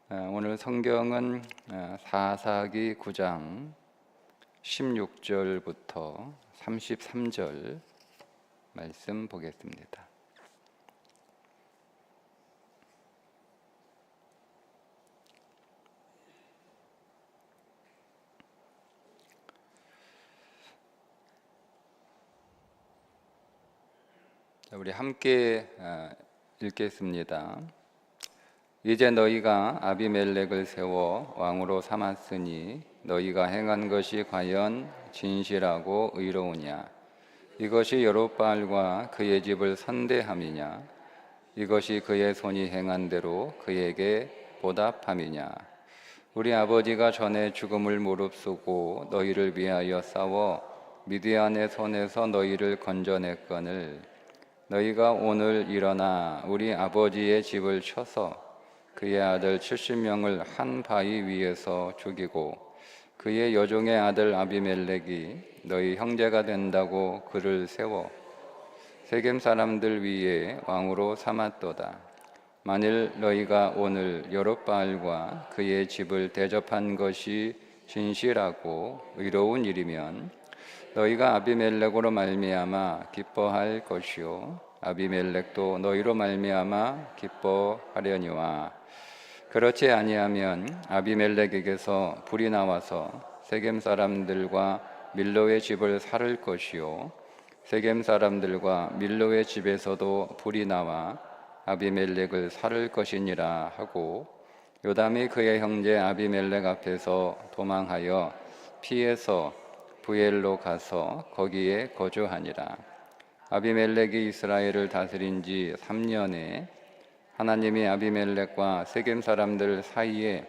오늘 성경은 사사기 9장 16절부터 33절 말씀 보겠습니다. 우리 함께 읽겠습니다. 이제 너희가 아비멜렉을 세워 왕으로 삼았으니 너희가 행한 것이 과연 진실하고 의로우냐? 이것이 여롯바알과 그의 집을 선대함이냐? 이것이 그의 손이 행한 대로 그에게 보답함이냐? 우리 아버지가 전에 죽음을 무릅쓰고 너희를 위하여 싸워 미디안의 손에서 너희를 건져냈거늘 너희가 오늘 일어나 우리 아버지의 집을 쳐서 그의 아들 70명을 한 바위 위에서 죽이고 그의 여종의 아들 아비멜렉이 너희 형제가 된다고 그를 세워 세겜 사람들 위에 왕으로 삼았도다. 만일 너희가 오늘 여롯바알과 그의 집을 대접한 것이 진실하고 의로운 일이면 너희가 아비멜렉으로 말미암아 기뻐할 것이요 아비멜렉도 너희로 말미암아 기뻐하려니와 그렇지 아니하면 아비멜렉에게서 불이 나와서 세겜 사람들과 밀로의 집을 살을 것이요 세겜 사람들과 밀로의 집에서도 불이 나와 아비멜렉을 살을 것이니라 하고 요담이 그의 형제 아비멜렉 앞에서 도망하여 피해서 부엘로 가서 거기에 거주하니라. 아비멜렉이 이스라엘을 다스린 지 3년에 하나님이 아비멜렉과 세겜 사람들 사이에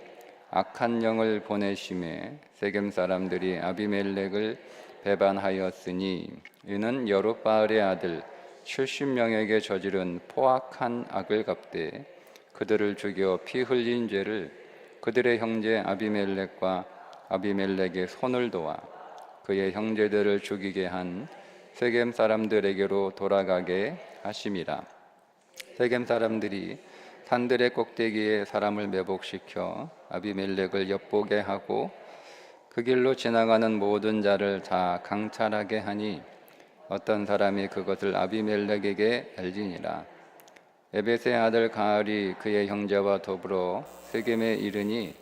악한 영을 보내심에 세겜 사람들이 아비멜렉을 배반하였으니 이는 여롯바알의 아들 70명에게 저지른 포악한 악을 갚되 그들을 죽여 피 흘린 죄를 그들의 형제 아비멜렉과 아비멜렉의 손을 도와 그의 형제들을 죽이게 한 세겜 사람들에게로 돌아가게 하심이라. 세겜 사람들이 산들의 꼭대기에 사람을 매복시켜 아비멜렉을 엿보게 하고 그 길로 지나가는 모든 자를 다 강찰하게 하니 어떤 사람이 그것을 아비멜렉에게 알지니라. 에벳의 아들 가알이 그의 형제와 더불어 세겜에 이르니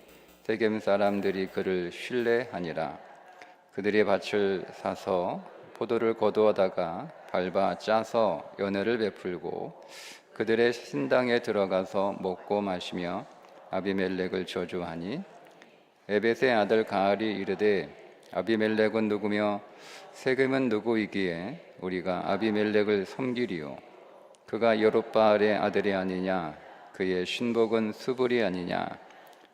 세겜 사람들이 그를 신뢰하니라. 그들이 밭을 사서 포도를 거두어다가 밟아 짜서 연회를 베풀고 그들의 신당에 들어가서 먹고 마시며 아비멜렉을 저주하니 에벳의 아들 가알이 이르되 아비멜렉은 누구며 세겜은 누구이기에 우리가 아비멜렉을 섬기리요 그가 여롯바알의 아들이 아니냐 그의 신복은 수불이 아니냐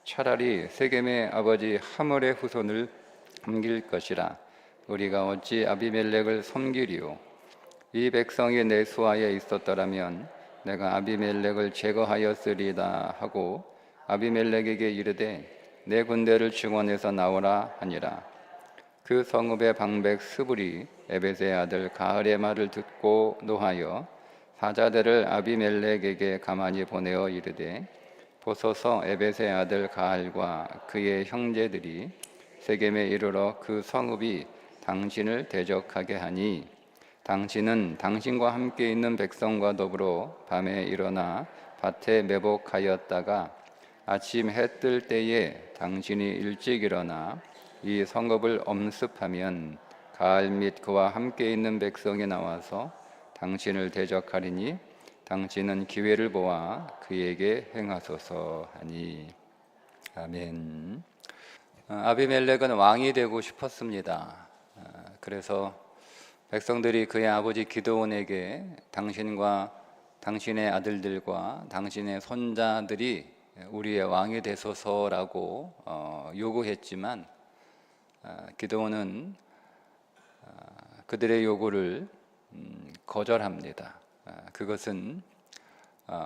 차라리 세겜의 아버지 하몰의 후손을 섬길 것이라 우리가 어찌 아비멜렉을 섬기리요 이 백성이 내 수하에 있었더라면 내가 아비멜렉을 제거하였으리다 하고 아비멜렉에게 이르되 내 군대를 증원해서 나오라 하니라. 그 성읍의 방백 스불이 에벳의 아들 가알의 말을 듣고 노하여 사자들을 아비멜렉에게 가만히 보내어 이르되 보소서 에벳의 아들 가알과 그의 형제들이 세겜에 이르러 그 성읍이 당신을 대적하게 하니 당신은 당신과 함께 있는 백성과 더불어 밤에 일어나 밭에 매복하였다가 아침 해 뜰 때에 당신이 일찍 일어나 이 성읍을 엄습하면 가알 및 그와 함께 있는 백성이 나와서 당신을 대적하리니 당신은 기회를 보아 그에게 행하소서 하니. 아멘. 아비멜렉은 왕이 되고 싶었습니다. 그래서 백성들이 그의 아버지 기드온에게 당신과 당신의 아들들과 당신의 손자들이 우리의 왕이 되소서라고 요구했지만 기드온은 그들의 요구를 거절합니다. 그것은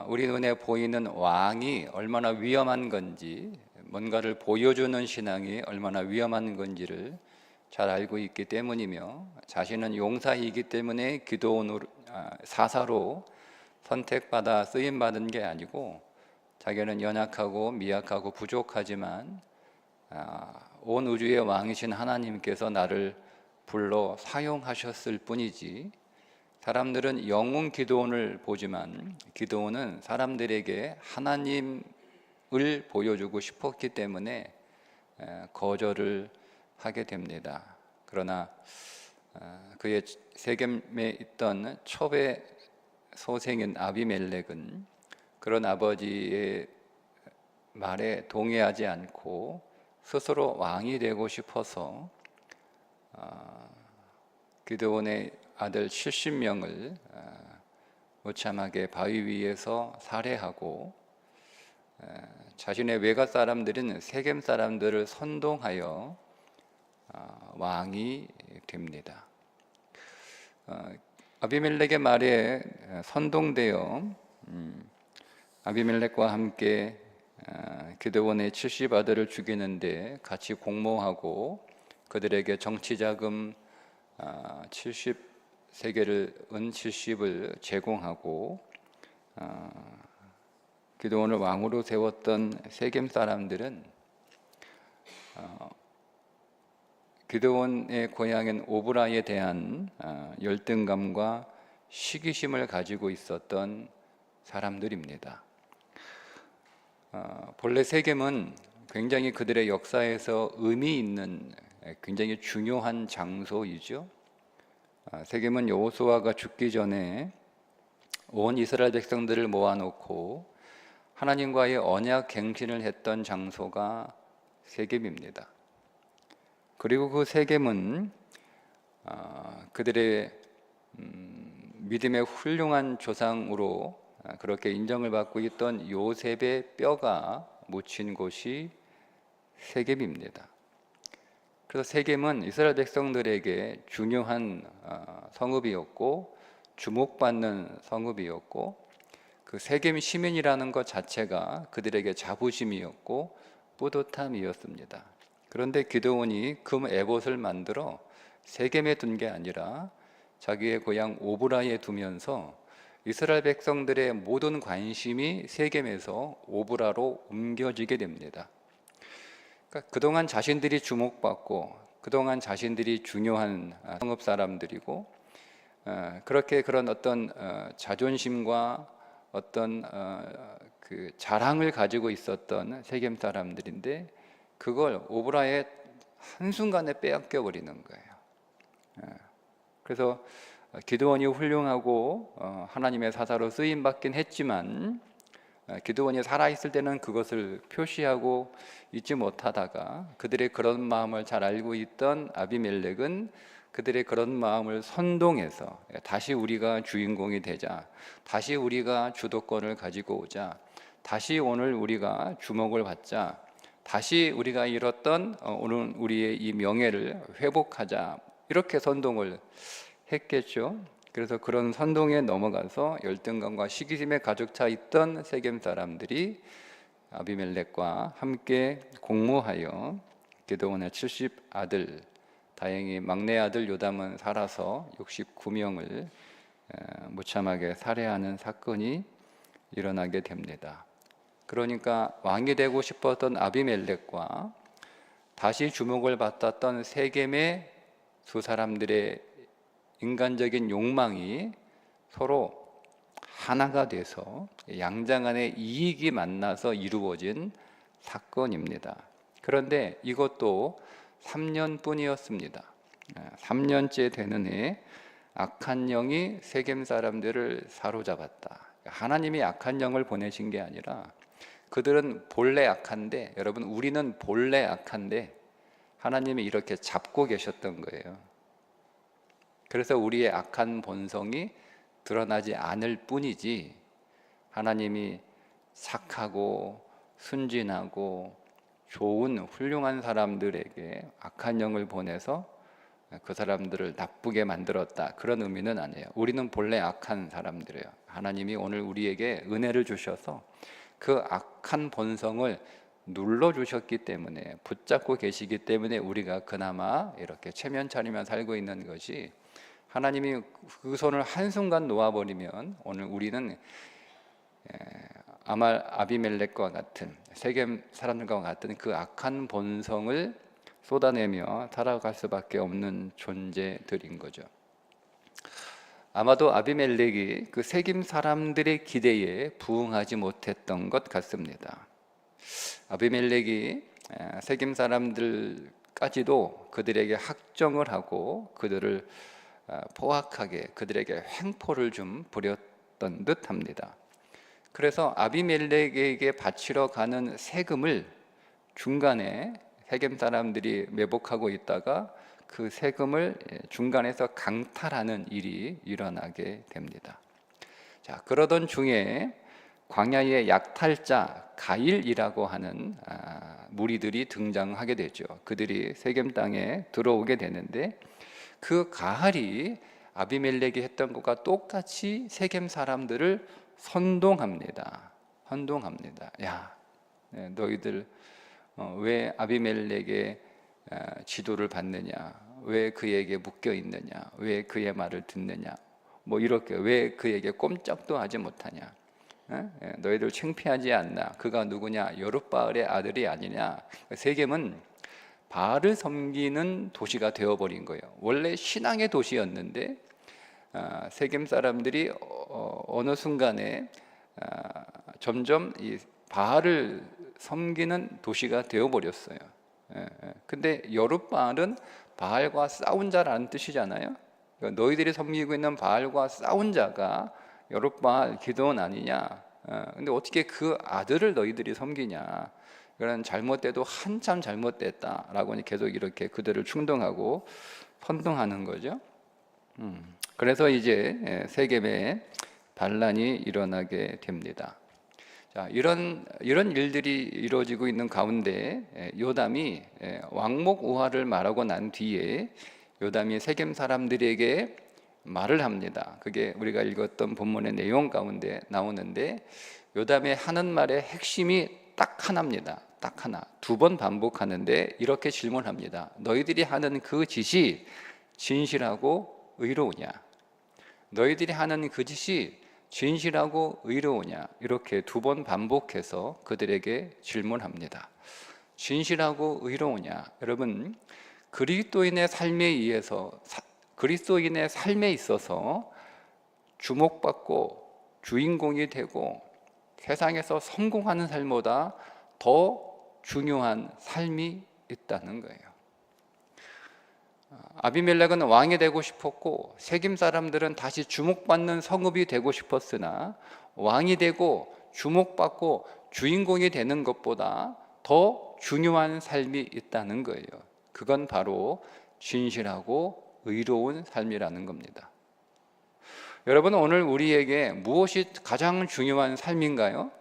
우리 눈에 보이는 왕이 얼마나 위험한 건지, 뭔가를 보여주는 신앙이 얼마나 위험한 건지를 잘 알고 있기 때문이며 자신은 용사이기 때문에 기드온으로 사사로 선택받아 쓰임받은 게 아니고 자기는 연약하고 미약하고 부족하지만 온 우주의 왕이신 하나님께서 나를 불러 사용하셨을 뿐이지, 사람들은 영웅 기드온을 보지만 기드온은 사람들에게 하나님을 보여주고 싶었기 때문에 거절을 하게 됩니다. 그러나 그의 세겜에 있던 첩의 소생인 아비멜렉은 그런 아버지의 말에 동의하지 않고 스스로 왕이 되고 싶어서 기드온의 아들 70명을 무참하게 바위 위에서 살해하고 자신의 외가 사람들인 세겜 사람들을 선동하여 왕이 됩니다. 아비멜렉의 말에 선동되어 아비멜렉과 함께 기드온의 70아들을 죽이는데 같이 공모하고 그들에게 정치자금 70세겔을 은 70을 제공하고 기드온을 왕으로 세웠던 세겜 사람들은 기드온의 고향인 오브라에 대한 열등감과 시기심을 가지고 있었던 사람들입니다. 본래 세겜은 굉장히 그들의 역사에서 의미 있는 굉장히 중요한 장소이죠. 세겜은 여호수아가 죽기 전에 온 이스라엘 백성들을 모아놓고 하나님과의 언약 갱신을 했던 장소가 세겜입니다. 그리고 그 세겜은 그들의 믿음의 훌륭한 조상으로 그렇게 인정을 받고 있던 요셉의 뼈가 묻힌 곳이 세겜입니다. 그래서 세겜은 이스라엘 백성들에게 중요한 성읍이었고 주목받는 성읍이었고, 그 세겜 시민이라는 것 자체가 그들에게 자부심이었고 뿌듯함이었습니다. 그런데 기드온이 금 에봇을 만들어 세겜에 둔 게 아니라 자기의 고향 오브라에 두면서 이스라엘 백성들의 모든 관심이 세겜에서 오브라로 옮겨지게 됩니다. 그러니까 그동안 자신들이 주목받고 그동안 자신들이 중요한 성읍 사람들이고 그렇게 그런 어떤 자존심과 어떤 그 자랑을 가지고 있었던 세겜 사람들인데 그걸 오브라에 한순간에 빼앗겨 버리는 거예요. 그래서 기드온이 훌륭하고 하나님의 사사로 쓰임 받긴 했지만 기드온이 살아있을 때는 그것을 표시하고 있지 못하다가 그들의 그런 마음을 잘 알고 있던 아비멜렉은 그들의 그런 마음을 선동해서 다시 우리가 주인공이 되자, 다시 우리가 주도권을 가지고 오자, 다시 오늘 우리가 주목을 받자, 다시 우리가 잃었던 오늘 우리의 이 명예를 회복하자, 이렇게 선동을 했겠죠. 그래서 그런 선동에 넘어가서 열등감과 시기심에 가득 차 있던 세겜 사람들이 아비멜렉과 함께 공모하여 기드온의 70아들, 다행히 막내 아들 요담은 살아서 69명을 무참하게 살해하는 사건이 일어나게 됩니다. 그러니까 왕이 되고 싶었던 아비멜렉과 다시 주목을 받았던 세겜의 두 사람들의 인간적인 욕망이 서로 하나가 돼서 양장간의 이익이 만나서 이루어진 사건입니다. 그런데 이것도 3년뿐이었습니다. 3년째 되는 해 악한 영이 세겜 사람들을 사로잡았다. 하나님이 악한 영을 보내신 게 아니라 그들은 본래 악한데, 여러분 우리는 본래 악한데 하나님이 이렇게 잡고 계셨던 거예요. 그래서 우리의 악한 본성이 드러나지 않을 뿐이지 하나님이 착하고 순진하고 좋은 훌륭한 사람들에게 악한 영을 보내서 그 사람들을 나쁘게 만들었다, 그런 의미는 아니에요. 우리는 본래 악한 사람들이에요. 하나님이 오늘 우리에게 은혜를 주셔서 그 악한 본성을 눌러주셨기 때문에, 붙잡고 계시기 때문에 우리가 그나마 이렇게 체면 차리며 살고 있는 것이, 하나님이 그 손을 한순간 놓아버리면 오늘 우리는 아비멜렉과 같은 세겜 사람들과 같은 그 악한 본성을 쏟아내며 살아갈 수밖에 없는 존재들인 거죠. 아마도 아비멜렉이 그 세겜 사람들의 기대에 부응하지 못했던 것 같습니다. 아비멜렉이 세겜 사람들까지도 그들에게 학정을 하고 그들을 포악하게 그들에게 횡포를 좀 부렸던 듯합니다. 그래서 아비멜렉에게 바치러 가는 세금을 중간에 세겜 사람들이 매복하고 있다가 그 세금을 중간에서 강탈하는 일이 일어나게 됩니다. 자, 그러던 중에 광야의 약탈자 가일이라고 하는 무리들이 등장하게 되죠. 그들이 세겜 땅에 들어오게 되는데 그 가할이 아비멜렉이 했던 것과 똑같이 세겜 사람들을 선동합니다. 야, 너희들 왜 아비멜렉의 지도를 받느냐? 왜 그에게 묶여 있느냐? 왜 그의 말을 듣느냐? 뭐 이렇게 왜 그에게 꼼짝도 하지 못하냐? 너희들 창피하지 않나? 그가 누구냐? 여룻바알의 아들이 아니냐? 세겜은 바알을 섬기는 도시가 되어버린 거예요. 원래 신앙의 도시였는데 세겜 사람들이 어느 순간에 점점 이 바알을 섬기는 도시가 되어버렸어요. 근데 여룻바알은 바알과 싸운 자라는 뜻이잖아요. 그러니까 너희들이 섬기고 있는 바알과 싸운 자가 여룻바알 기드온 아니냐? 근데 어떻게 그 아들을 너희들이 섬기냐? 그런 잘못돼도 한참 잘못됐다라고 계속 이렇게 그들을 충동하고 선동하는 거죠. 그래서 이제 세겜에 반란이 일어나게 됩니다. 자, 이런 일들이 이루어지고 있는 가운데 요담이 왕목 우화를 말하고 난 뒤에 요담이 세겜 사람들에게 말을 합니다. 그게 우리가 읽었던 본문의 내용 가운데 나오는데 요담의 하는 말의 핵심이 딱 하나입니다. 딱 하나. 2번 반복하는데 이렇게 질문합니다. 너희들이 하는 그 짓이 진실하고 의로우냐? 너희들이 하는 그 짓이 진실하고 의로우냐? 이렇게 2번 반복해서 그들에게 질문합니다. 진실하고 의로우냐? 여러분, 그리스도인의 삶에 있어서 주목받고 주인공이 되고 세상에서 성공하는 삶보다 더 중요한 삶이 있다는 거예요. 아비멜렉은 왕이 되고 싶었고 세겜 사람들은 다시 주목받는 성읍이 되고 싶었으나 왕이 되고 주목받고 주인공이 되는 것보다 더 중요한 삶이 있다는 거예요. 그건 바로 진실하고 의로운 삶이라는 겁니다. 여러분, 오늘 우리에게 무엇이 가장 중요한 삶인가요?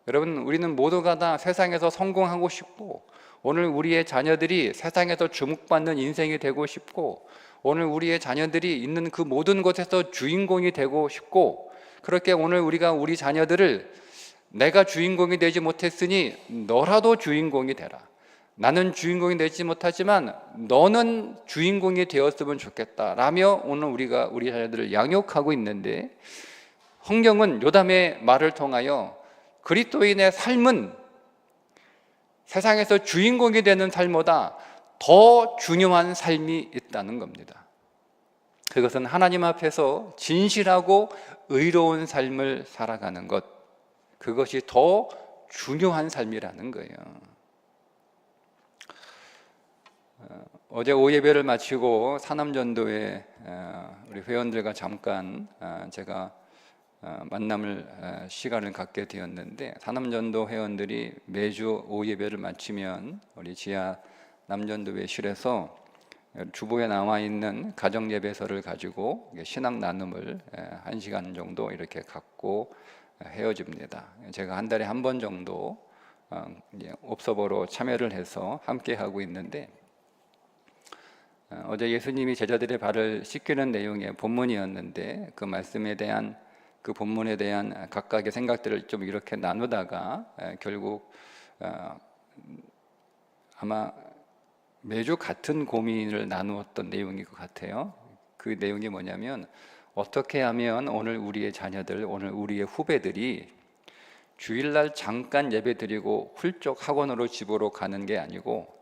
여러분, 우리는 모두가 다 세상에서 성공하고 싶고 오늘 우리의 자녀들이 세상에서 주목받는 인생이 되고 싶고 오늘 우리의 자녀들이 있는 그 모든 곳에서 주인공이 되고 싶고 그렇게 오늘 우리가 우리 자녀들을 내가 주인공이 되지 못했으니 너라도 주인공이 되라. 나는 주인공이 되지 못하지만 너는 주인공이 되었으면 좋겠다 라며 오늘 우리가 우리 자녀들을 양육하고 있는데 성경은 요담의 말을 통하여 그리스도인의 삶은 세상에서 주인공이 되는 삶보다 더 중요한 삶이 있다는 겁니다. 그것은 하나님 앞에서 진실하고 의로운 삶을 살아가는 것, 그것이 더 중요한 삶이라는 거예요. 어제 오예배를 마치고 사남전도회 우리 회원들과 잠깐 제가 만남을 시간을 갖게 되었는데 사남전도 회원들이 매주 오예배를 마치면 우리 지하 남전도회실에서 주보에 나와 있는 가정예배서를 가지고 신앙 나눔을 1시간 정도 이렇게 갖고 헤어집니다. 제가 한 달에 한 번 정도 옵서버로 참여를 해서 함께 하고 있는데 어제 예수님이 제자들의 발을 씻기는 내용의 본문이었는데 그 말씀에 대한 그 본문에 대한 각각의 생각들을 좀 이렇게 나누다가 결국 아마 매주 같은 고민을 나누었던 내용인 것 같아요. 그 내용이 뭐냐면 어떻게 하면 오늘 우리의 자녀들, 오늘 우리의 후배들이 주일날 잠깐 예배 드리고 훌쩍 학원으로 집으로 가는 게 아니고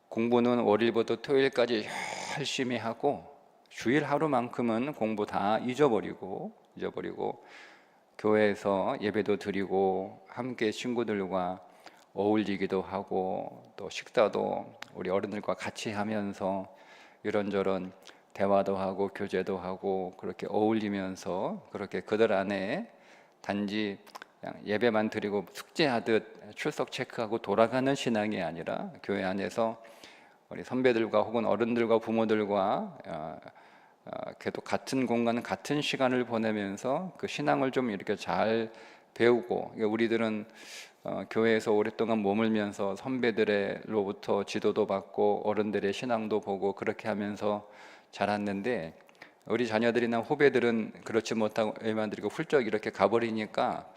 공부는 월요일부터 토요일까지 열심히 하고 주일 하루만큼은 공부 다 잊어버리고 교회에서 예배도 드리고 함께 친구들과 어울리기도 하고 또 식사도 우리 어른들과 같이 하면서 이런저런 대화도 하고 교제도 하고 그렇게 어울리면서 그렇게 그들 안에 단지 그냥 예배만 드리고 숙제하듯 출석 체크하고 돌아가는 신앙이 아니라 교회 안에서 우리 선배들과 혹은 어른들과 부모들과 계속 같은 공간, 같은 시간을 보내면서 그 신앙을 좀 이렇게 잘 배우고, 우리들은 교회에서 오랫동안 머물면서 선배들로부터 지도도 받고 어른들의 신앙도 보고 그렇게 하면서 자랐는데, 우리 자녀들이나 후배들은 그렇지 못하고 예배만 드리고 훌쩍 이렇게 가버리니까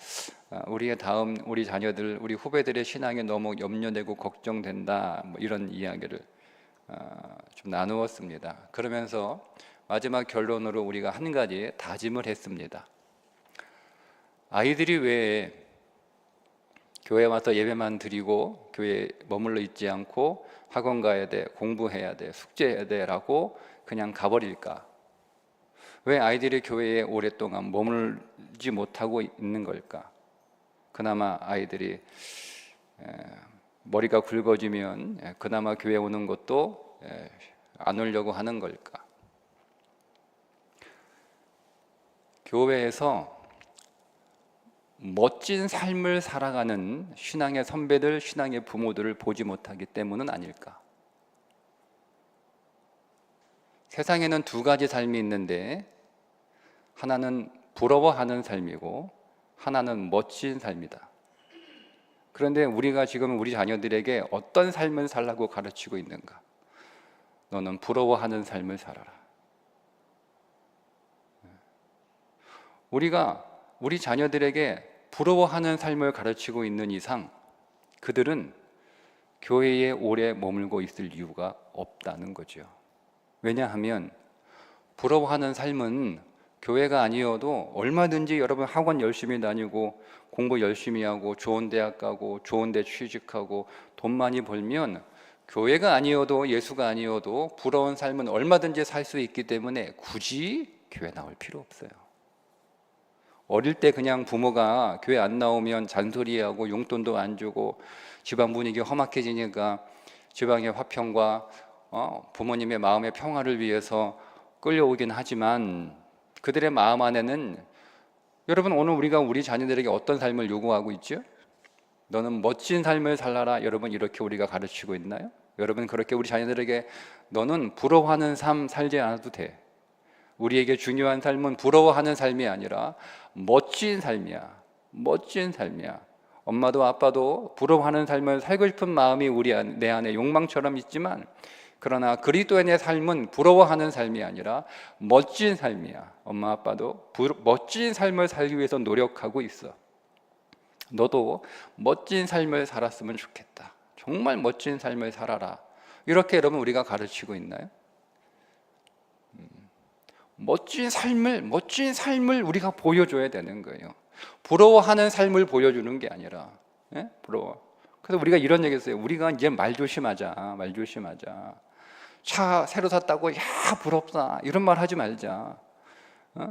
우리의 다음 우리 자녀들, 우리 후배들의 신앙이 너무 염려되고 걱정된다, 뭐 이런 이야기를 좀 나누었습니다. 그러면서 마지막 결론으로 우리가 한 가지 다짐을 했습니다. 아이들이 왜 교회 와서 예배만 드리고 교회에 머물러 있지 않고 학원 가야 돼, 공부해야 돼, 숙제해야 돼 라고 그냥 가버릴까? 왜 아이들이 교회에 오랫동안 머물지 못하고 있는 걸까? 그나마 아이들이 머리가 굵어지면 그나마 교회 오는 것도 안 오려고 하는 걸까? 교회에서 멋진 삶을 살아가는 신앙의 선배들, 신앙의 부모들을 보지 못하기 때문은 아닐까? 세상에는 두 가지 삶이 있는데 하나는 부러워하는 삶이고 하나는 멋진 삶이다. 그런데 우리가 지금 우리 자녀들에게 어떤 삶을 살라고 가르치고 있는가? 너는 부러워하는 삶을 살아라. 우리가 우리 자녀들에게 부러워하는 삶을 가르치고 있는 이상 그들은 교회에 오래 머물고 있을 이유가 없다는 거죠. 왜냐하면 부러워하는 삶은 교회가 아니어도 얼마든지 여러분 학원 열심히 다니고 공부 열심히 하고 좋은 대학 가고 좋은 데 취직하고 돈 많이 벌면 교회가 아니어도 예수가 아니어도 부러운 삶은 얼마든지 살 수 있기 때문에 굳이 교회 나올 필요 없어요. 어릴 때 그냥 부모가 교회 안 나오면 잔소리하고 용돈도 안 주고 집안 분위기 험악해지니까 지방의 화평과 부모님의 마음의 평화를 위해서 끌려오긴 하지만 그들의 마음 안에는 여러분 오늘 우리가 우리 자녀들에게 어떤 삶을 요구하고 있죠? 너는 멋진 삶을 살아라. 여러분 이렇게 우리가 가르치고 있나요? 여러분 그렇게 우리 자녀들에게 너는 부러워하는 삶 살지 않아도 돼. 우리에게 중요한 삶은 부러워하는 삶이 아니라 멋진 삶이야. 멋진 삶이야. 엄마도 아빠도 부러워하는 삶을 살고 싶은 마음이 내 안에 욕망처럼 있지만 그러나 그리스도인의 삶은 부러워하는 삶이 아니라 멋진 삶이야. 엄마 아빠도 멋진 삶을 살기 위해서 노력하고 있어. 너도 멋진 삶을 살았으면 좋겠다. 정말 멋진 삶을 살아라. 이렇게 여러분 우리가 가르치고 있나요? 멋진 삶을 우리가 보여줘야 되는 거예요. 부러워하는 삶을 보여주는 게 아니라, 부러워. 그래서 우리가 이런 얘기 했어요. 우리가 이제 말 조심하자. 차 새로 샀다고 야 부럽다 이런 말 하지 말자.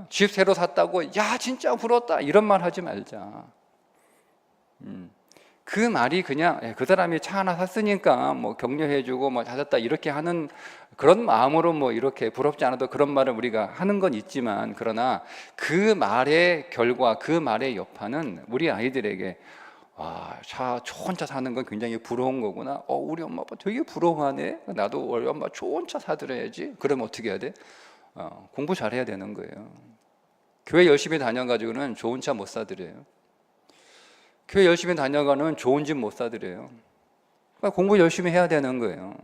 집 새로 샀다고 야 진짜 부럽다 이런 말 하지 말자. 그 말이 그냥 그 사람이 차 하나 샀으니까 뭐 격려해주고 뭐 잘 샀다 이렇게 하는 그런 마음으로 뭐 이렇게 부럽지 않아도 그런 말을 우리가 하는 건 있지만 그러나 그 말의 결과, 그 말의 여파는 우리 아이들에게 차 좋은 차 사는 건 굉장히 부러운 거구나. 우리 엄마 아빠 되게 부러워하네. 나도 우리 엄마 좋은 차 사드려야지. 그러면 어떻게 해야 돼? 공부 잘해야 되는 거예요. 교회 열심히 다녀가지고는 좋은 차 못 사드려요. 교회 열심히 다녀가는 좋은 집 못 사드려요. 그러니까 공부 열심히 해야 되는 거예요.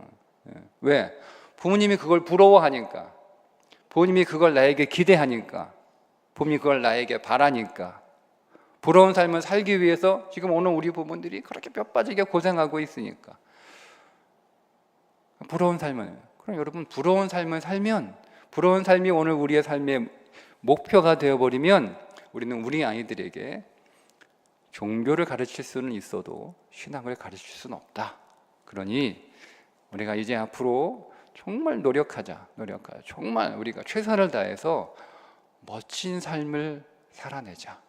왜? 부모님이 그걸 부러워하니까, 부모님이 그걸 나에게 기대하니까, 부모님이 그걸 나에게 바라니까. 부러운 삶을 살기 위해서 지금 오늘 우리 부모들이 그렇게 뼈 빠지게 고생하고 있으니까. 부러운 삶을, 그럼 여러분 부러운 삶을 살면, 부러운 삶이 오늘 우리의 삶의 목표가 되어버리면 우리는 우리 아이들에게 종교를 가르칠 수는 있어도 신앙을 가르칠 수는 없다. 그러니 우리가 이제 앞으로 정말 노력하자. 정말 우리가 최선을 다해서 멋진 삶을 살아내자.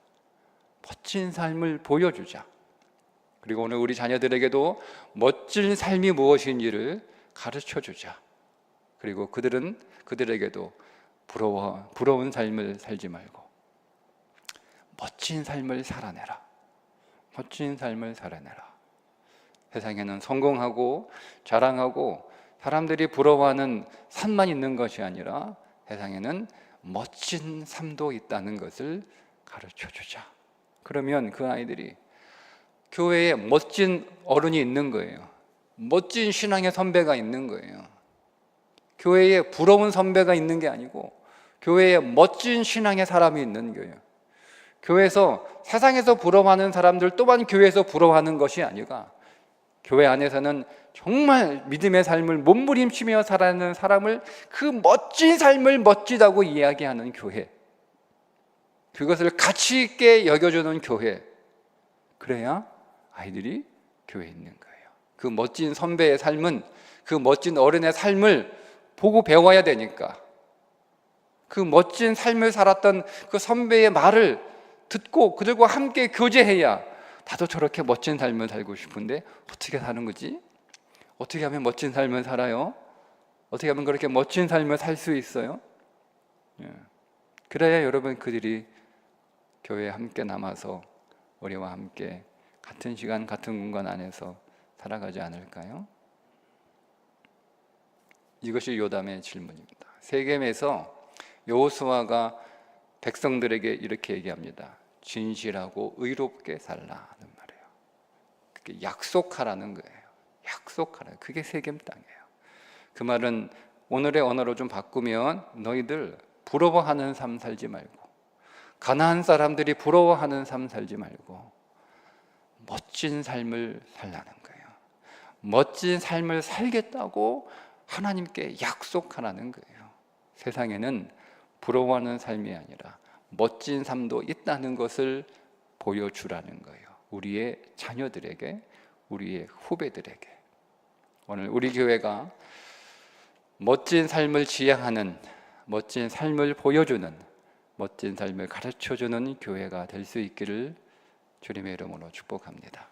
멋진 삶을 보여주자. 그리고 오늘 우리 자녀들에게도 멋진 삶이 무엇인지를 가르쳐주자. 그리고 그들에게도 부러운 삶을 살지 말고 멋진 삶을 살아내라. 멋진 삶을 살아내라. 세상에는 성공하고 자랑하고 사람들이 부러워하는 삶만 있는 것이 아니라 세상에는 멋진 삶도 있다는 것을 가르쳐주자. 그러면 그 아이들이 교회에 멋진 어른이 있는 거예요. 멋진 신앙의 선배가 있는 거예요. 교회에 부러운 선배가 있는 게 아니고 교회에 멋진 신앙의 사람이 있는 거예요. 교회에서 세상에서 부러워하는 사람들 또한 교회에서 부러워하는 것이 아니라 교회 안에서는 정말 믿음의 삶을 몸부림치며 살아가는 사람을 그 멋진 삶을 멋지다고 이야기하는 교회, 그것을 가치 있게 여겨주는 교회, 그래야 아이들이 교회에 있는 거예요. 그 멋진 선배의 삶은, 그 멋진 어른의 삶을 보고 배워야 되니까, 그 멋진 삶을 살았던 그 선배의 말을 듣고 그들과 함께 교제해야 나도 저렇게 멋진 삶을 살고 싶은데 어떻게 사는 거지? 어떻게 하면 멋진 삶을 살아요? 어떻게 하면 그렇게 멋진 삶을 살 수 있어요? 그래야 여러분 그들이 교회에 함께 남아서 우리와 함께 같은 시간 같은 공간 안에서 살아가지 않을까요? 이것이 요담의 질문입니다. 세겜에서 여호수아가 백성들에게 이렇게 얘기합니다. 진실하고 의롭게 살라는 말이에요. 그게 약속하라는 거예요. 약속하라. 그게 세겜 땅이에요. 그 말은 오늘의 언어로 좀 바꾸면 너희들 부러워하는 삶 살지 말고, 가나안 사람들이 부러워하는 삶 살지 말고 멋진 삶을 살라는 거예요. 멋진 삶을 살겠다고 하나님께 약속하라는 거예요. 세상에는 부러워하는 삶이 아니라 멋진 삶도 있다는 것을 보여주라는 거예요. 우리의 자녀들에게, 우리의 후배들에게. 오늘 우리 교회가 멋진 삶을 지향하는, 멋진 삶을 보여주는, 멋진 삶을 가르쳐주는 교회가 될 수 있기를 주님의 이름으로 축복합니다.